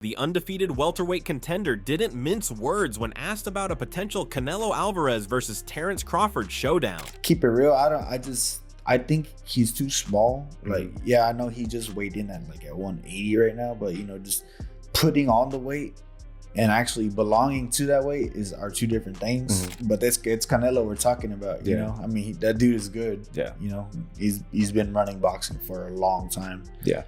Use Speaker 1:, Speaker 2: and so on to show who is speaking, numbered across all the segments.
Speaker 1: The undefeated welterweight contender didn't mince words when asked about a potential Canelo Alvarez versus Terence Crawford showdown.
Speaker 2: Keep it real, I think he's too small. Like, yeah, I know he just weighed in at 180 right now, but just putting on the weight and actually belonging to that weight are two different things. But it's Canelo we're talking about. You know, I mean, that dude is good.
Speaker 3: Yeah,
Speaker 2: he's been running boxing for a long time.
Speaker 3: Yeah.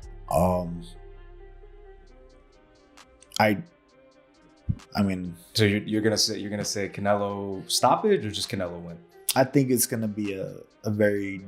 Speaker 2: I mean,
Speaker 3: so you're gonna say Canelo stoppage or just Canelo win?
Speaker 2: I think it's gonna be a very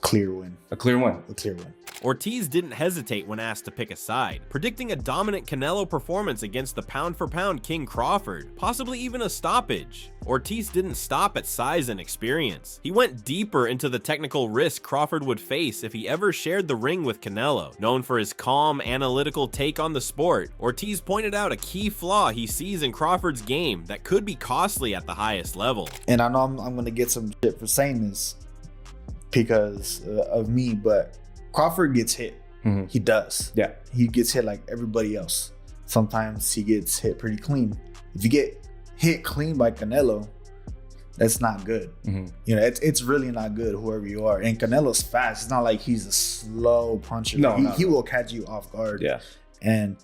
Speaker 2: clear win.
Speaker 3: A clear win.
Speaker 2: A clear win.
Speaker 1: Ortiz didn't hesitate when asked to pick a side, predicting a dominant Canelo performance against the pound-for-pound King Crawford, possibly even a stoppage. Ortiz didn't stop at size and experience. He went deeper into the technical risk Crawford would face if he ever shared the ring with Canelo. Known for his calm, analytical take on the sport, Ortiz pointed out a key flaw he sees in Crawford's game that could be costly at the highest level.
Speaker 2: And I know I'm going to get some shit for saying this because of me, but Crawford gets hit. He does.
Speaker 3: Yeah.
Speaker 2: He gets hit like everybody else. Sometimes he gets hit pretty clean. If you get hit clean by Canelo, that's not good. It's really not good, whoever you are. And Canelo's fast. It's not like he's a slow puncher. He will catch you off guard.
Speaker 3: Yeah.
Speaker 2: And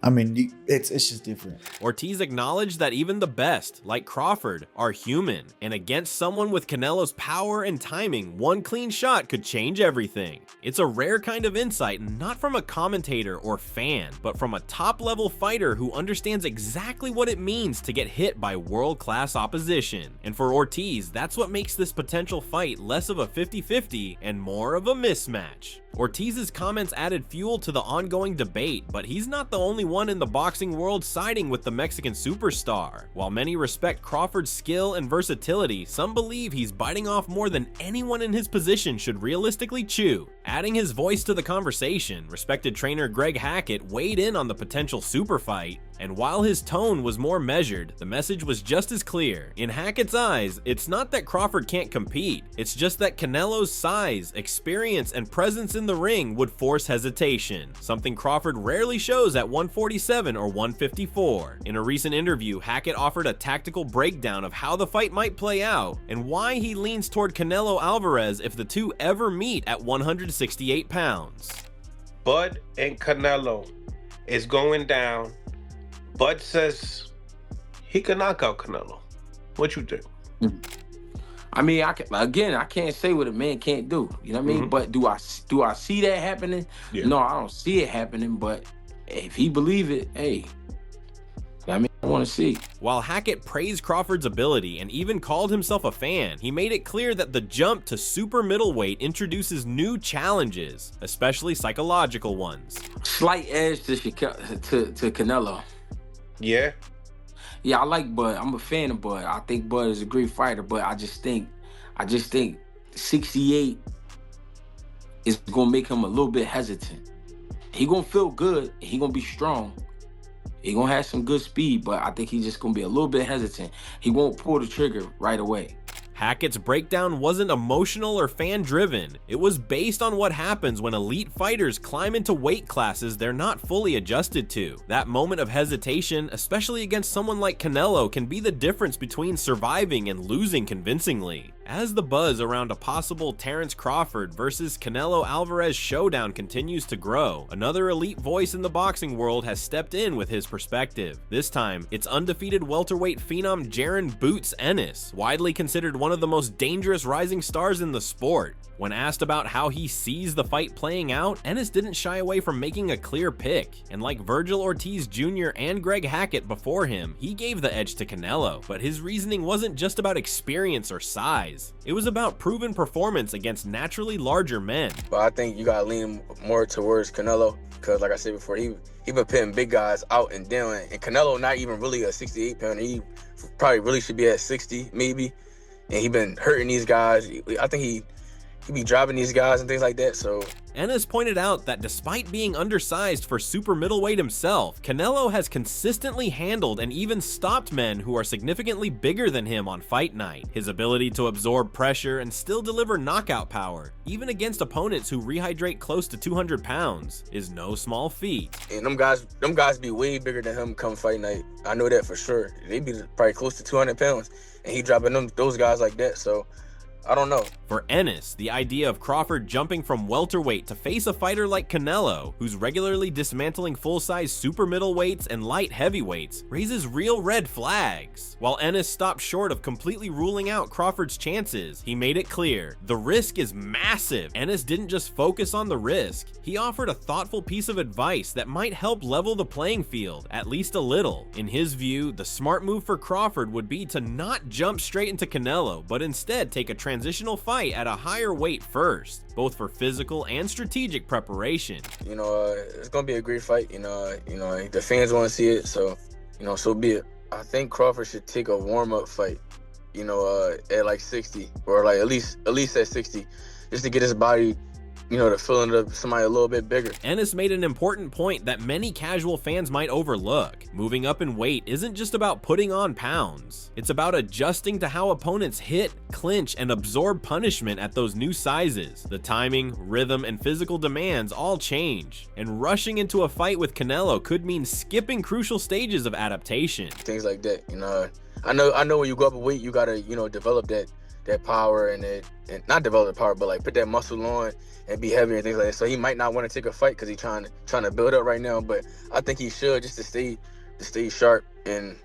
Speaker 2: I mean, it's just different.
Speaker 1: Ortiz acknowledged that even the best, like Crawford, are human, and against someone with Canelo's power and timing, one clean shot could change everything. It's a rare kind of insight, not from a commentator or fan, but from a top-level fighter who understands exactly what it means to get hit by world-class opposition. And for Ortiz, that's what makes this potential fight less of a 50-50 and more of a mismatch. Ortiz's comments added fuel to the ongoing debate, but he's not the only one in the boxing world siding with the Mexican superstar. While many respect Crawford's skill and versatility, some believe he's biting off more than anyone in his position should realistically chew. Adding his voice to the conversation, respected trainer Greg Hackett weighed in on the potential super fight, and while his tone was more measured, the message was just as clear. In Hackett's eyes, it's not that Crawford can't compete, it's just that Canelo's size, experience, and presence in the ring would force hesitation, something Crawford rarely shows at 147 or 154. In a recent interview, Hackett offered a tactical breakdown of how the fight might play out, and why he leans toward Canelo Alvarez if the two ever meet at 168 pounds.
Speaker 4: Bud and Canelo is going down. Bud says he can knock out Canelo. What you think?
Speaker 5: I mean, I can't say what a man can't do. You know what I mean? But do I see that happening? Yeah. No, I don't see it happening. But if he believe it, hey, I mean, I want to see.
Speaker 1: While Hackett praised Crawford's ability and even called himself a fan, he made it clear that the jump to super middleweight introduces new challenges, especially psychological ones.
Speaker 5: Slight edge to Canelo.
Speaker 4: Yeah.
Speaker 5: Yeah, I like Bud. I'm a fan of Bud. I think Bud is a great fighter, but I just think 68 is gonna make him a little bit hesitant. He gonna feel good. He gonna be strong. He gonna have some good speed, but I think he's just gonna be a little bit hesitant. He won't pull the trigger right away.
Speaker 1: Hackett's breakdown wasn't emotional or fan-driven. It was based on what happens when elite fighters climb into weight classes they're not fully adjusted to. That moment of hesitation, especially against someone like Canelo, can be the difference between surviving and losing convincingly. As the buzz around a possible Terence Crawford versus Canelo Alvarez showdown continues to grow, another elite voice in the boxing world has stepped in with his perspective. This time, it's undefeated welterweight phenom Jaron "Boots" Ennis, widely considered one of the most dangerous rising stars in the sport. When asked about how he sees the fight playing out, Ennis didn't shy away from making a clear pick, and like Virgil Ortiz Jr. and Greg Hackett before him, he gave the edge to Canelo, but his reasoning wasn't just about experience or size. It was about proven performance against naturally larger men.
Speaker 6: But I think you gotta lean more towards Canelo, because like I said before, he been putting big guys out and down, and Canelo not even really a 68 pounder. He probably really should be at 60 maybe, and he been hurting these guys. I think he be dropping these guys and things like that. So
Speaker 1: Ennis pointed out that despite being undersized for super middleweight himself, Canelo has consistently handled and even stopped men who are significantly bigger than him on fight night. His ability to absorb pressure and still deliver knockout power, even against opponents who rehydrate close to 200 pounds, is no small feat.
Speaker 6: And them guys be way bigger than him come fight night. I know that for sure. They be probably close to 200 pounds, and he dropping those guys like that. So I don't know.
Speaker 1: For Ennis, the idea of Crawford jumping from welterweight to face a fighter like Canelo, who's regularly dismantling full-size super middleweights and light heavyweights, raises real red flags. While Ennis stopped short of completely ruling out Crawford's chances, he made it clear, the risk is massive. Ennis didn't just focus on the risk, he offered a thoughtful piece of advice that might help level the playing field, at least a little. In his view, the smart move for Crawford would be to not jump straight into Canelo, but instead take a transitional fight at a higher weight first, both for physical and strategic preparation.
Speaker 6: It's gonna be a great fight. The fans want to see it, so so be it. I think Crawford should take a warm-up fight, at like 60, or like at least at 60, just to get his body, to fill into somebody a little bit bigger.
Speaker 1: Ennis made an important point that many casual fans might overlook. Moving up in weight isn't just about putting on pounds. It's about adjusting to how opponents hit, clinch, and absorb punishment at those new sizes. The timing, rhythm, and physical demands all change, and rushing into a fight with Canelo could mean skipping crucial stages of adaptation.
Speaker 6: Things like that, I know when you go up in weight, you gotta, develop that power and not develop the power, but like put that muscle on and be heavier and things like that. So he might not want to take a fight because he's trying to build up right now, but I think he should, just to stay sharp and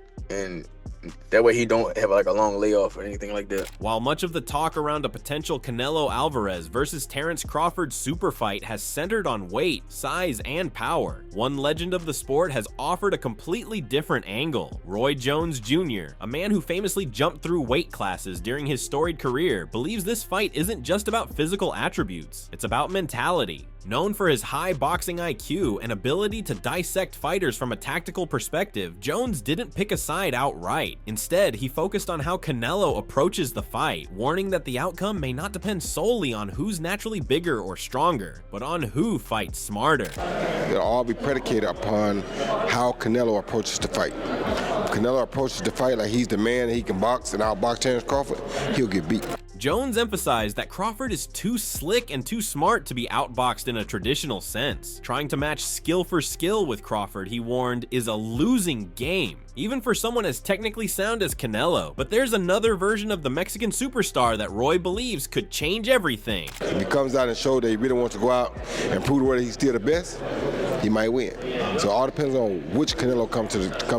Speaker 6: that way he don't have like a long layoff or anything like that.
Speaker 1: While much of the talk around a potential Canelo Alvarez versus Terence Crawford super fight has centered on weight, size, and power, one legend of the sport has offered a completely different angle. Roy Jones Jr., a man who famously jumped through weight classes during his storied career, believes this fight isn't just about physical attributes, it's about mentality. Known for his high boxing IQ and ability to dissect fighters from a tactical perspective, Jones didn't pick a side outright. Instead, he focused on how Canelo approaches the fight, warning that the outcome may not depend solely on who's naturally bigger or stronger, but on who fights smarter.
Speaker 7: It'll all be predicated upon how Canelo approaches the fight. If Canelo approaches the fight like he's the man, he can box and outbox Terence Crawford, he'll get beat.
Speaker 1: Jones emphasized that Crawford is too slick and too smart to be outboxed in a traditional sense. Trying to match skill for skill with Crawford, he warned, is a losing game, even for someone as technically sound as Canelo. But there's another version of the Mexican superstar that Roy believes could change everything.
Speaker 7: If he comes out and shows that he really wants to go out and prove whether he's still the best, he might win. So it all depends on which Canelo come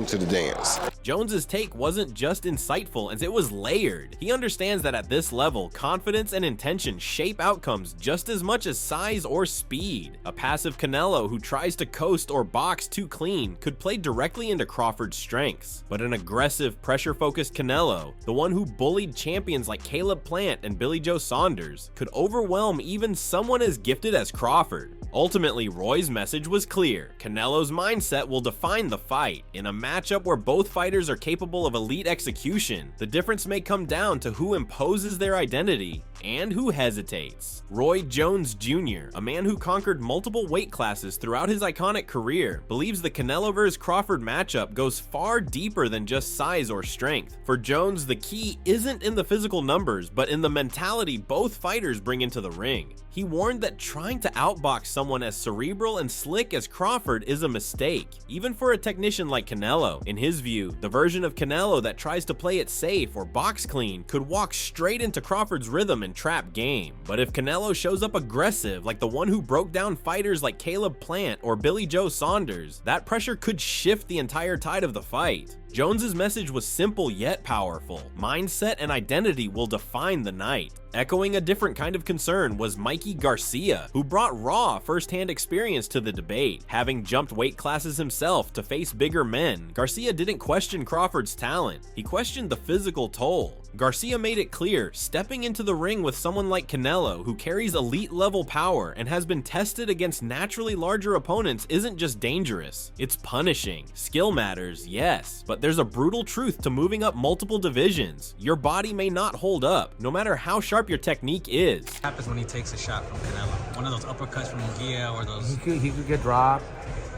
Speaker 7: to the dance.
Speaker 1: Jones's take wasn't just insightful, as it was layered. He understands that at this level, confidence and intention shape outcomes just as much as size or speed. A passive Canelo who tries to coast or box too clean could play directly into Crawford's strengths. But an aggressive, pressure-focused Canelo, the one who bullied champions like Caleb Plant and Billy Joe Saunders, could overwhelm even someone as gifted as Crawford. Ultimately, Roy's message was clear. Canelo's mindset will define the fight. In a matchup where both fighters are capable of elite execution, the difference may come down to who imposes their identity and who hesitates. Roy Jones Jr., a man who conquered multiple weight classes throughout his iconic career, believes the Canelo vs. Crawford matchup goes far deeper than just size or strength. For Jones, the key isn't in the physical numbers, but in the mentality both fighters bring into the ring. He warned that trying to outbox someone as cerebral and slick as Crawford is a mistake, even for a technician like Canelo. In his view, the version of Canelo that tries to play it safe or box clean could walk straight into Crawford's rhythm and trap game. But if Canelo shows up aggressive like the one who broke down fighters like Caleb Plant or Billy Joe Saunders, that pressure could shift the entire tide of the fight. Jones's message was simple yet powerful. Mindset and identity will define the night. Echoing a different kind of concern was Mikey Garcia, who brought raw first-hand experience to the debate. Having jumped weight classes himself to face bigger men, Garcia didn't question Crawford's talent. He questioned the physical toll. Garcia made it clear, stepping into the ring with someone like Canelo, who carries elite-level power and has been tested against naturally larger opponents, isn't just dangerous, it's punishing. Skill matters, yes, but But there's a brutal truth to moving up multiple divisions. Your body may not hold up, no matter how sharp your technique is.
Speaker 8: What happens when he takes a shot from Canelo? One of those uppercuts from Garcia or those...
Speaker 9: He could get dropped,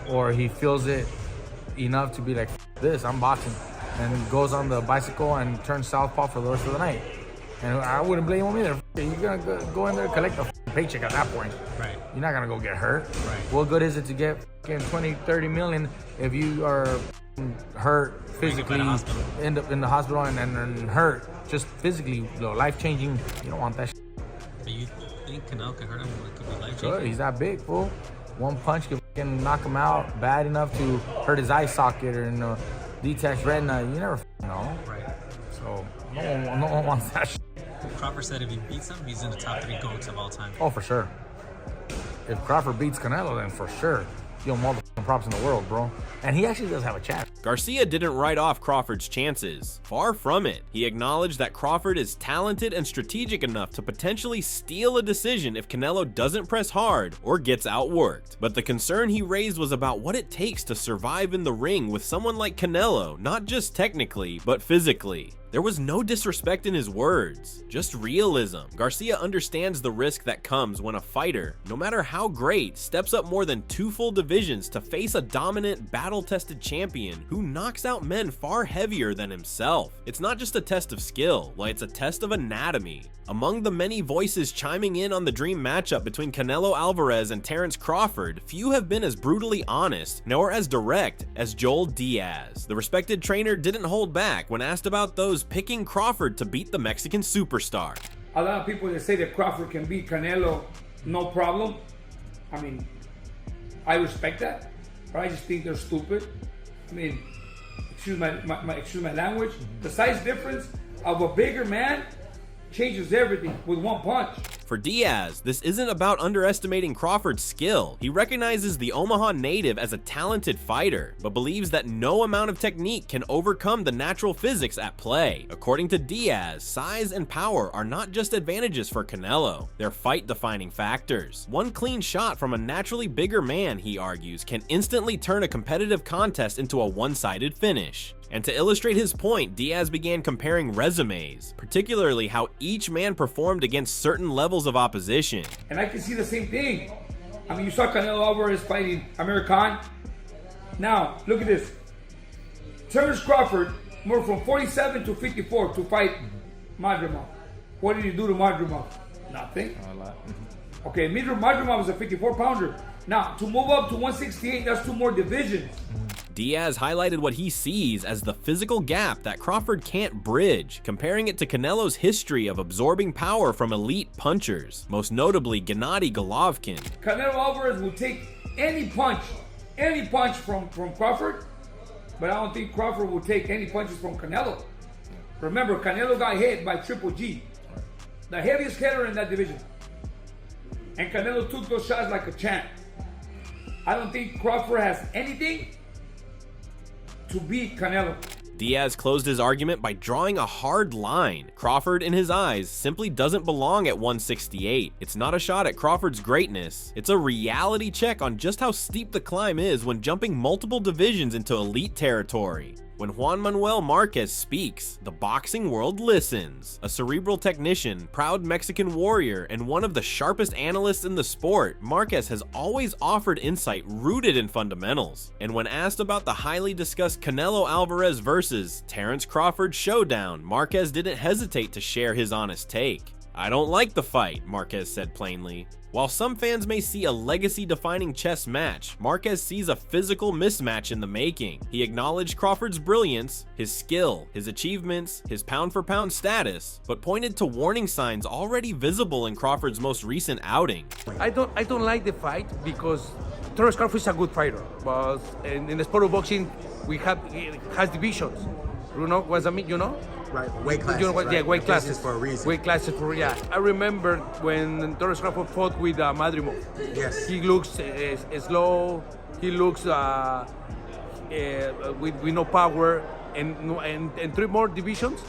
Speaker 9: or he feels it enough to be like, this, I'm boxing. And goes on the bicycle and turns southpaw for the rest of the night. And I wouldn't blame him either. You're going to go in there and collect a paycheck at that point.
Speaker 8: Right.
Speaker 9: You're not going to go get hurt.
Speaker 8: Right.
Speaker 9: What good is it to get 20, 30 million if you are hurt physically, end up in the hospital and hurt just physically, life-changing? You don't want that shit.
Speaker 8: Do you think Canelo could hurt him? It could be life-changing?
Speaker 9: Good. He's that big, fool. One punch could knock him out bad enough to hurt his eye socket or detached retina. You never know.
Speaker 8: Right.
Speaker 9: So no one wants that shit.
Speaker 8: Crawford said if he beats him, he's in the top 3 GOATs of all time.
Speaker 9: Oh, for sure. If Crawford beats Canelo, then for sure. You'll all the props in the world, bro. And he actually does have a chance.
Speaker 1: Garcia didn't write off Crawford's chances. Far from it. He acknowledged that Crawford is talented and strategic enough to potentially steal a decision if Canelo doesn't press hard or gets outworked. But the concern he raised was about what it takes to survive in the ring with someone like Canelo, not just technically, but physically. There was no disrespect in his words, just realism. Garcia understands the risk that comes when a fighter, no matter how great, steps up more than 2 full divisions to face a dominant, battle-tested champion who knocks out men far heavier than himself. It's not just a test of skill, it's a test of anatomy. Among the many voices chiming in on the dream matchup between Canelo Alvarez and Terence Crawford, few have been as brutally honest, nor as direct as Joel Diaz. The respected trainer didn't hold back when asked about those picking Crawford to beat the Mexican superstar.
Speaker 10: A lot of people that say that Crawford can beat Canelo, no problem. I mean, I respect that, but I just think they're stupid. I mean, excuse my language. The size difference of a bigger man changes everything with one punch.
Speaker 1: For Diaz, this isn't about underestimating Crawford's skill. He recognizes the Omaha native as a talented fighter, but believes that no amount of technique can overcome the natural physics at play. According to Diaz, size and power are not just advantages for Canelo, they're fight-defining factors. One clean shot from a naturally bigger man, he argues, can instantly turn a competitive contest into a one-sided finish. And to illustrate his point, Diaz began comparing resumes, particularly how each man performed against certain levels of opposition.
Speaker 10: And I can see the same thing. I mean, you saw Canelo Alvarez fighting Amir Khan. Now, look at this. Terence Crawford moved from 47 to 54 to fight Madrimov. What did he do to Madrimov? Nothing. Okay, Madrimov was a 54-pounder. Now, to move up to 168, that's 2 more divisions.
Speaker 1: Diaz highlighted what he sees as the physical gap that Crawford can't bridge, comparing it to Canelo's history of absorbing power from elite punchers, most notably Gennady Golovkin.
Speaker 10: Canelo Alvarez will take any punch from Crawford, but I don't think Crawford will take any punches from Canelo. Remember, Canelo got hit by Triple G, the heaviest hitter in that division. And Canelo took those shots like a champ. I don't think Crawford has anything to beat Canelo.
Speaker 1: Diaz closed his argument by drawing a hard line. Crawford, in his eyes, simply doesn't belong at 168. It's not a shot at Crawford's greatness. It's a reality check on just how steep the climb is when jumping multiple divisions into elite territory. When Juan Manuel Marquez speaks, the boxing world listens. A cerebral technician, proud Mexican warrior, and one of the sharpest analysts in the sport, Marquez has always offered insight rooted in fundamentals. And when asked about the highly discussed Canelo Alvarez versus Terence Crawford showdown, Marquez didn't hesitate to share his honest take. "I don't like the fight," Marquez said plainly. While some fans may see a legacy-defining chess match, Marquez sees a physical mismatch in the making. He acknowledged Crawford's brilliance, his skill, his achievements, his pound-for-pound status, but pointed to warning signs already visible in Crawford's most recent outing.
Speaker 11: I don't like the fight because Terence Crawford is a good fighter, but in the sport of boxing, it has divisions. You know what I mean? You know?
Speaker 12: Right, weight classes.
Speaker 11: You know what?
Speaker 12: Right?
Speaker 11: Yeah, weight classes
Speaker 12: for a reason.
Speaker 11: Weight classes for I remember when Terence Crawford fought with Madrimov.
Speaker 12: Yes.
Speaker 11: He looks slow. He looks with no power. And 3 more divisions.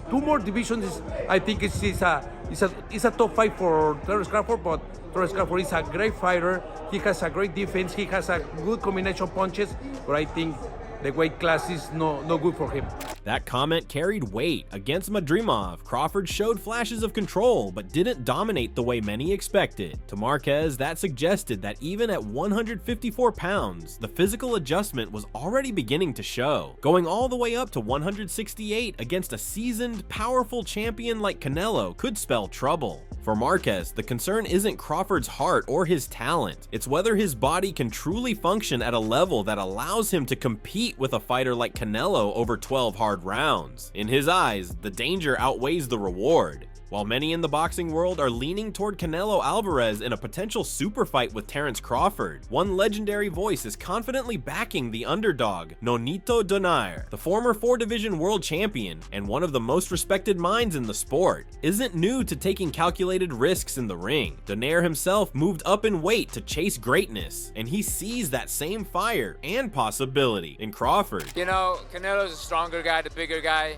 Speaker 11: 2 more divisions. I think it's a top fight for Terence Crawford. But Terence Crawford is a great fighter. He has a great defense. He has a good combination of punches. But I think the weight class is no good for him.
Speaker 1: That comment carried weight. Against Madrimov, Crawford showed flashes of control, but didn't dominate the way many expected. To Marquez, that suggested that even at 154 pounds, the physical adjustment was already beginning to show, going all the way up to 168 against a seasoned, powerful champion like Canelo could spell trouble. For Marquez, the concern isn't Crawford's heart or his talent, it's whether his body can truly function at a level that allows him to compete with a fighter like Canelo over 12 hard rounds. In his eyes, the danger outweighs the reward. While many in the boxing world are leaning toward Canelo Alvarez in a potential super fight with Terence Crawford, one legendary voice is confidently backing the underdog, Nonito Donaire. The former 4-division world champion and one of the most respected minds in the sport isn't new to taking calculated risks in the ring. Donaire himself moved up in weight to chase greatness, and he sees that same fire and possibility in Crawford.
Speaker 12: You know, Canelo's a stronger guy, the bigger guy,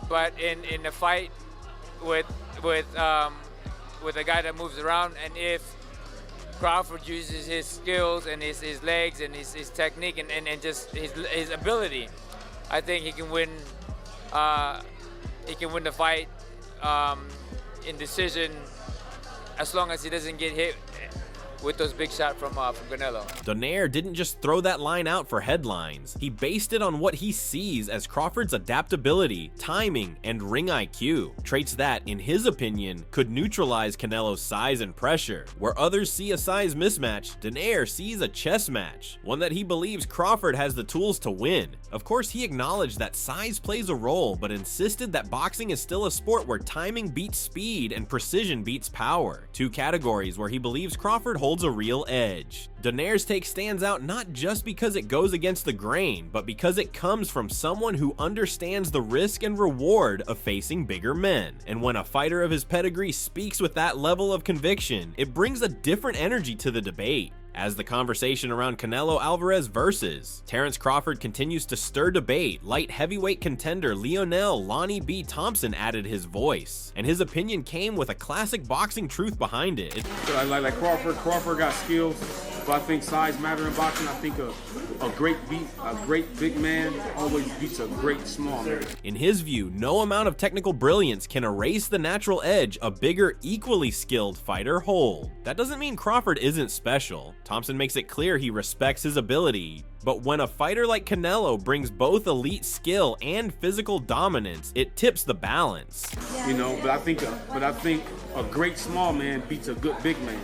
Speaker 12: but in the fight with a guy that moves around, and if Crawford uses his skills and his legs and his technique and just his ability, I think he can win the fight in decision, as long as he doesn't get hit with those big shots from Canelo.
Speaker 1: Donaire didn't just throw that line out for headlines. He based it on what he sees as Crawford's adaptability, timing, and ring IQ. Traits that, in his opinion, could neutralize Canelo's size and pressure. Where others see a size mismatch, Donaire sees a chess match, one that he believes Crawford has the tools to win. Of course, he acknowledged that size plays a role, but insisted that boxing is still a sport where timing beats speed and precision beats power, two categories where he believes Crawford holds a real edge. Donaire's take stands out not just because it goes against the grain, but because it comes from someone who understands the risk and reward of facing bigger men. And when a fighter of his pedigree speaks with that level of conviction, it brings a different energy to the debate. As the conversation around Canelo Alvarez versus Terence Crawford continues to stir debate, light heavyweight contender Lionel Lonnie B. Thompson added his voice, and his opinion came with a classic boxing truth behind it.
Speaker 13: Like Crawford got skills, but I think size matters in boxing. I think a great big man always beats a great small man.
Speaker 1: In his view, no amount of technical brilliance can erase the natural edge a bigger, equally skilled fighter holds. That doesn't mean Crawford isn't special. Thompson makes it clear he respects his ability, but when a fighter like Canelo brings both elite skill and physical dominance, it tips the balance.
Speaker 13: You know, but I think a great small man beats a good big man.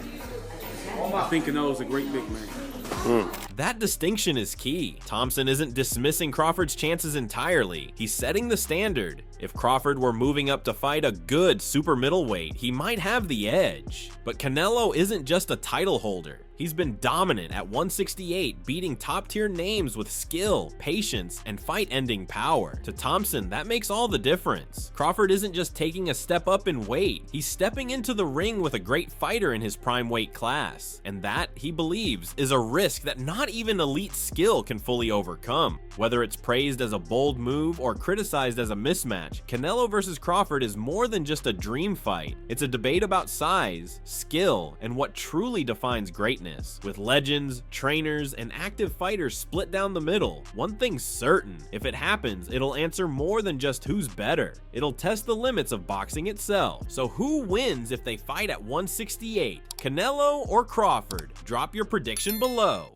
Speaker 13: I think Canelo's a great big man.
Speaker 1: That distinction is key. Thompson isn't dismissing Crawford's chances entirely. He's setting the standard. If Crawford were moving up to fight a good super middleweight, he might have the edge. But Canelo isn't just a title holder. He's been dominant at 168, beating top-tier names with skill, patience, and fight-ending power. To Thompson, that makes all the difference. Crawford isn't just taking a step up in weight, he's stepping into the ring with a great fighter in his prime weight class. And that, he believes, is a risk that not even elite skill can fully overcome. Whether it's praised as a bold move or criticized as a mismatch, Canelo versus Crawford is more than just a dream fight. It's a debate about size, skill, and what truly defines greatness. With legends, trainers, and active fighters split down the middle, one thing's certain: if it happens, it'll answer more than just who's better. It'll test the limits of boxing itself. So who wins if they fight at 168? Canelo or Crawford? Drop your prediction below.